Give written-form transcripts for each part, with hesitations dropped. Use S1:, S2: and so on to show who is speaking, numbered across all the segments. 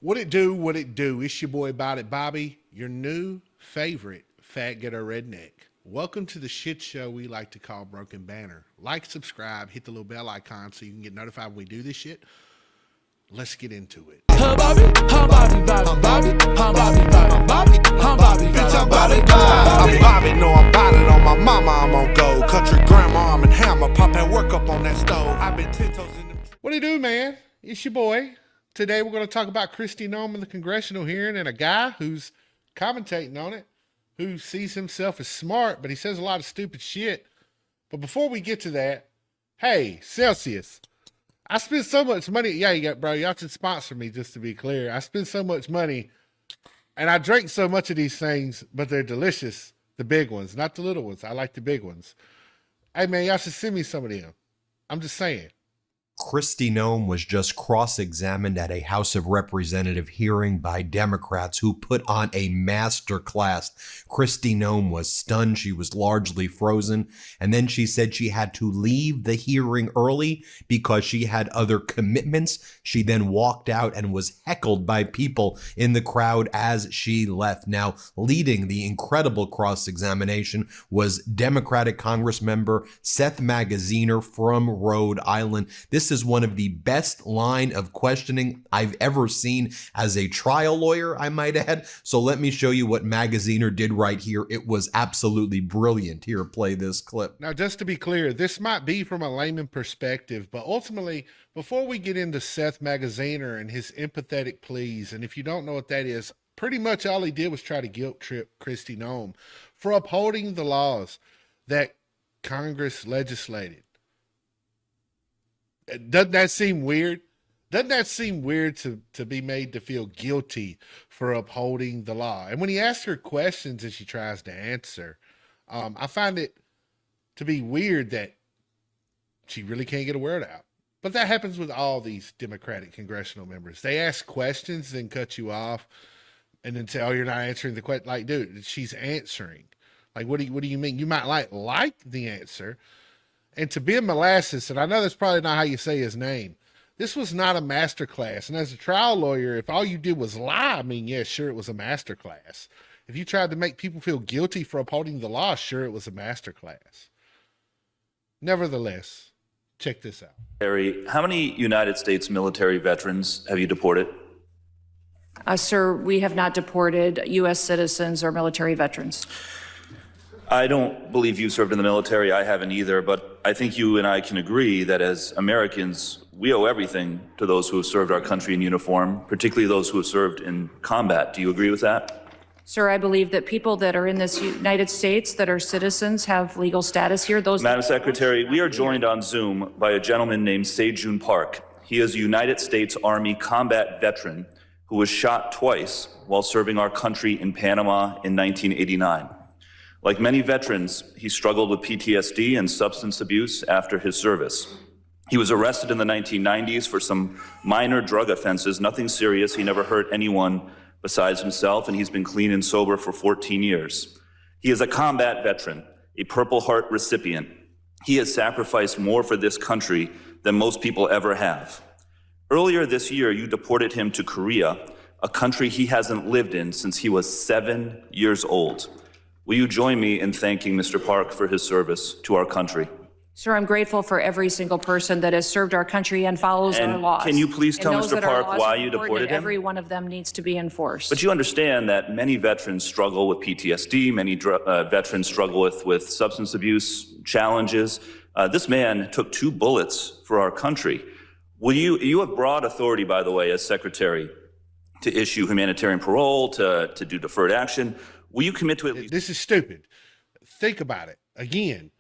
S1: What it do, what it do? It's your boy About It Bobby, your new favorite fat getter redneck. Welcome to the shit show we like to call Broken Banner. Like, subscribe, hit the little bell icon so you can get notified when we do this shit. Let's get into it.
S2: Bitch, I'm bout it, I'm Bobby, no, I'm bout it on my mama, I'm on go. Country grandma, I'm in hammer, pop that work up on that stove. I've been 10 toes in the...
S1: What do you do, man? It's your boy. Today we're going to talk about Kristi Noem in the congressional hearing and a guy who's commentating on it, who sees himself as smart, but he says a lot of stupid shit. But before we get to that, hey, Celsius, I spend so much money. Yeah, y'all should sponsor me, just to be clear. I spend so much money and I drink so much of these things, but they're delicious. The big ones, not the little ones. I like the big ones. Hey, man, y'all should send me some of them. I'm just saying.
S3: Kristi Noem was just cross-examined at a House of Representative hearing by Democrats who put on a master class. Kristi Noem was stunned. She was largely frozen. And then she said she had to leave the hearing early because she had other commitments. She then walked out and was heckled by people in the crowd as she left. Now, leading the incredible cross-examination was Democratic Congressmember Seth Magaziner from Rhode Island. This is one of the best line of questioning I've ever seen as a trial lawyer, I might add. So let me show you what Magaziner did right here. It was absolutely brilliant. Here, play this clip.
S1: Now, just to be clear, this might be from a layman perspective, but ultimately, before we get into Seth Magaziner and his empathetic pleas, and if you don't know what that is, pretty much all he did was try to guilt trip Kristi Noem for upholding the laws that Congress legislated. Doesn't that seem weird? Doesn't that seem weird to be made to feel guilty for upholding the law? And when he asks her questions and she tries to answer, I find it to be weird that she really can't get a word out. But that happens with all these Democratic congressional members. They ask questions, then cut you off, and then say, "Oh, you're not answering the question." Like, dude, she's answering. Like, what do you mean? You might like the answer. And to Ben Molasses, and I know that's probably not how you say his name, this was not a master class. And as a trial lawyer, if all you did was lie, I mean, yeah, sure, it was a master class. If you tried to make people feel guilty for upholding the law, sure, it was a master class. Nevertheless, check this out.
S4: Harry, how many United States military veterans have you deported?
S5: Sir, we have not deported U.S. citizens or military veterans.
S4: I don't believe you served in the military. I haven't either, but I think you and I can agree that as Americans, we owe everything to those who have served our country in uniform, particularly those who have served in combat. Do you agree with that?
S5: Sir, I believe that people that are in this United States that are citizens have legal status here.
S4: Madam Secretary, we are joined on Zoom by a gentleman named Se-Jun Park. He is a United States Army combat veteran who was shot twice while serving our country in Panama in 1989. Like many veterans, he struggled with PTSD and substance abuse after his service. He was arrested in the 1990s for some minor drug offenses, nothing serious. He never hurt anyone besides himself, and he's been clean and sober for 14 years. He is a combat veteran, a Purple Heart recipient. He has sacrificed more for this country than most people ever have. Earlier this year, you deported him to Korea, a country he hasn't lived in since he was 7 years old. Will you join me in thanking Mr. Park for his service to our country?
S5: Sir, I'm grateful for every single person that has served our country and follows our laws.
S4: Can you please tell Mr. Park why you deported him?
S5: Every one of them needs to be enforced.
S4: But you understand that many veterans struggle with PTSD, many veterans struggle with substance abuse challenges. This man took 2 bullets for our country. You have broad authority, by the way, as Secretary, to issue humanitarian parole, to do deferred action. Will you commit to at least...
S1: This is stupid. Think about it. Again,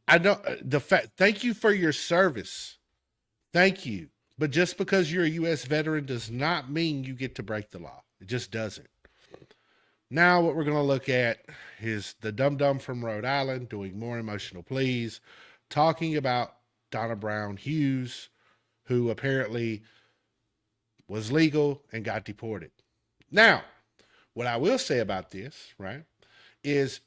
S1: I don't, thank you for your service. Thank you. But just because you're a U.S. veteran does not mean you get to break the law. It just doesn't. Now what we're going to look at is the dum-dum from Rhode Island doing more emotional pleas, talking about Donna Brown Hughes, who apparently was legal and got deported. Now, what I will say about this, right, is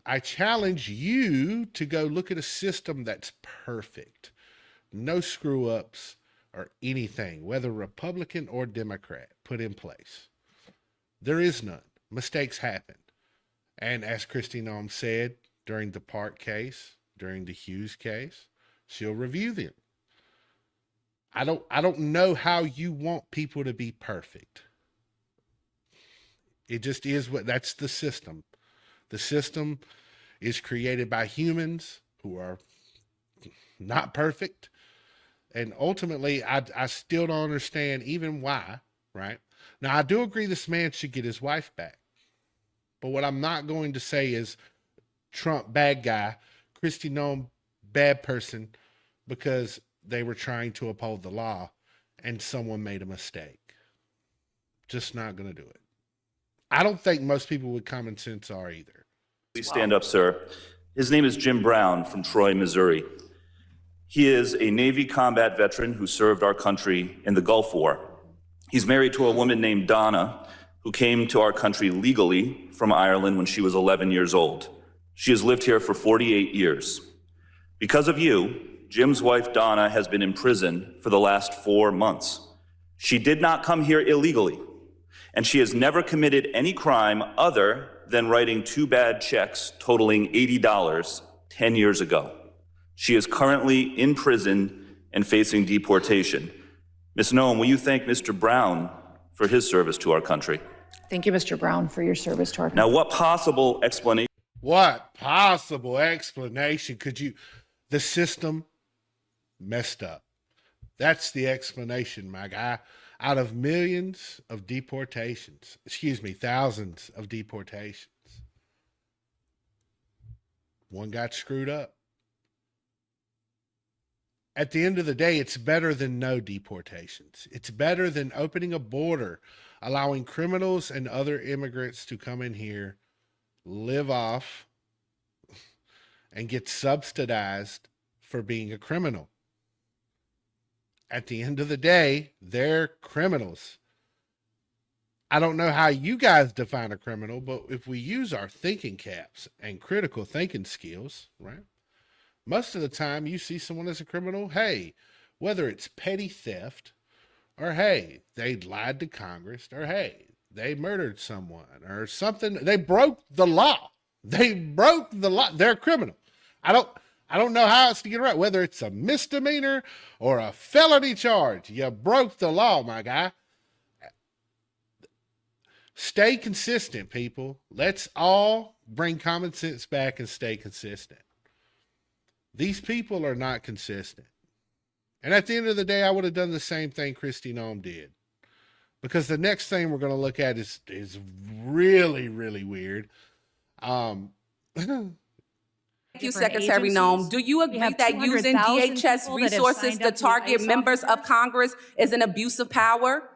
S1: I challenge you to go look at a system that's perfect. No screw ups, or anything, whether Republican or Democrat, put in place. There is none. Mistakes happen. And as Kristi Noem said during the Park case, during the Hughes case, she'll review them. I don't know how you want people to be perfect. It just is that's the system. The system is created by humans who are not perfect. And ultimately, I still don't understand even why, right? Now, I do agree this man should get his wife back. But what I'm not going to say is Trump, bad guy, Kristi Noem, bad person, because they were trying to uphold the law and someone made a mistake. Just not going to do it. I don't think most people with common sense are either.
S4: Please stand up, sir. His name is Jim Brown from Troy, Missouri. He is a Navy combat veteran who served our country in the Gulf War. He's married to a woman named Donna, who came to our country legally from Ireland when she was 11 years old. She has lived here for 48 years. Because of you, Jim's wife, Donna, has been in prison for the last 4 months. She did not come here illegally, and she has never committed any crime other than writing 2 bad checks totaling $80 10 years ago. She is currently in prison and facing deportation. Ms. Noem, will you thank Mr. Brown for his service to our country?
S5: Thank you, Mr. Brown, for your service to our country.
S4: Now, what possible explanation
S1: could you? The system messed up. That's the explanation, my guy. Out of millions of deportations, thousands of deportations, one got screwed up. At the end of the day, it's better than no deportations. It's better than opening a border, allowing criminals and other immigrants to come in here, live off, and get subsidized for being a criminal. At the end of the day, they're criminals. I don't know how you guys define a criminal, but if we use our thinking caps and critical thinking skills, right? Most of the time you see someone as a criminal, hey, whether it's petty theft, or hey, they lied to Congress, or hey, they murdered someone, or something. They broke the law. They're a criminal. I don't know how else to get it right. Whether it's a misdemeanor or a felony charge, you broke the law, my guy. Stay consistent, people. Let's all bring common sense back and stay consistent. These people are not consistent. And at the end of the day, I would have done the same thing Kristi Noem did. Because the next thing we're going to look at is really, really weird.
S6: Thank you, Secretary Noem. Do you agree that using DHS resources to target members of Congress is an abuse of power?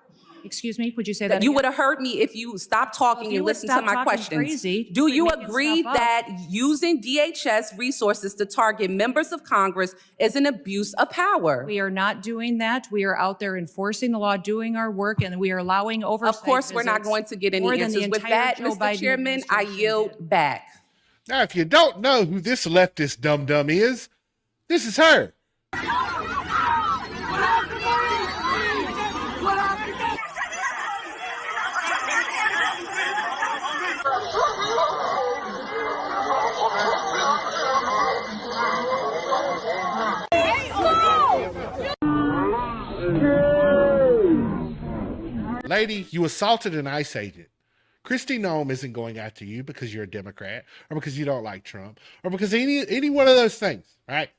S5: Excuse me, would you say that
S6: You
S5: again?
S6: would have heard me if you stopped talking and listened to my questions.
S5: Crazy,
S6: Do you
S5: we can
S6: agree
S5: stop up.
S6: that using DHS resources to target members of Congress is an abuse of power?
S5: We are not doing that. We are out there enforcing the law, doing our work, and we are allowing oversight
S6: Of course, we're not
S5: visits
S6: going to get any
S5: more than the
S6: answers. With
S5: entire
S6: that,
S5: Joe
S6: Mr.
S5: Biden
S6: Chairman, I
S5: administration
S6: yield
S5: did.
S6: back.
S1: Now, if you don't know who this leftist dum-dum is, this is her. Lady, you assaulted an ICE agent. Kristi Noem isn't going after you because you're a Democrat or because you don't like Trump or because any one of those things, right?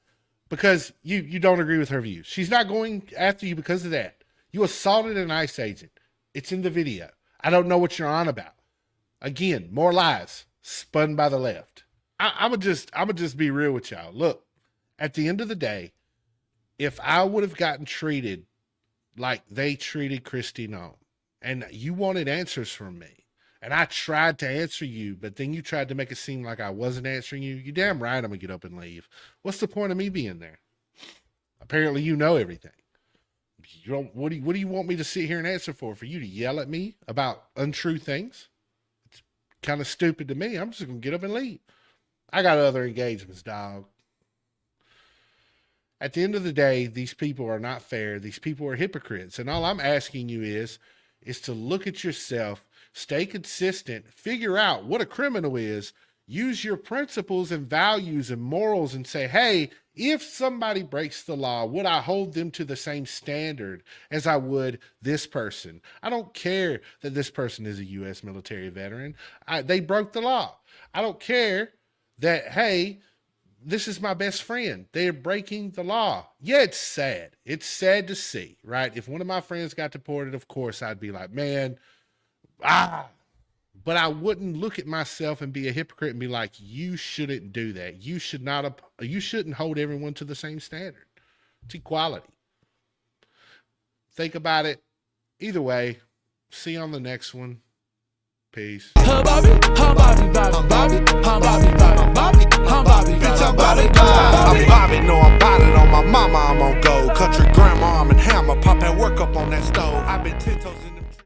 S1: Because you don't agree with her views. She's not going after you because of that. You assaulted an ICE agent. It's in the video. I don't know what you're on about. Again, more lies spun by the left. I'm gonna just be real with y'all. Look, at the end of the day, if I would have gotten treated like they treated Kristi Noem, and you wanted answers from me, and I tried to answer you, but then you tried to make it seem like I wasn't answering you, you're damn right I'm gonna get up and leave. What's the point of me being there? Apparently you know everything. You don't, what do you want me to sit here and answer for? For you to yell at me about untrue things? It's kind of stupid to me. I'm just gonna get up and leave. I got other engagements, dog. At the end of the day, these people are not fair. These people are hypocrites. And all I'm asking you is to look at yourself, stay consistent, figure out what a criminal is, use your principles and values and morals and say, hey, if somebody breaks the law, would I hold them to the same standard as I would this person? I don't care that this person is a U.S. military veteran. They broke the law. I don't care that, hey, this is my best friend. They're breaking the law. Yeah, it's sad. It's sad to see, right? If one of my friends got deported, of course, I'd be like, man, but I wouldn't look at myself and be a hypocrite and be like, you shouldn't do that. You shouldn't hold everyone to the same standard. It's equality. Think about it. Either way, see you on the next one. Peace.
S2: Bitch, I'm Bobby, no, I'm about it on my mama, I'm on go. Country grandma, I'm in hammer, pop and work up on that stove. I've been 10 toes in the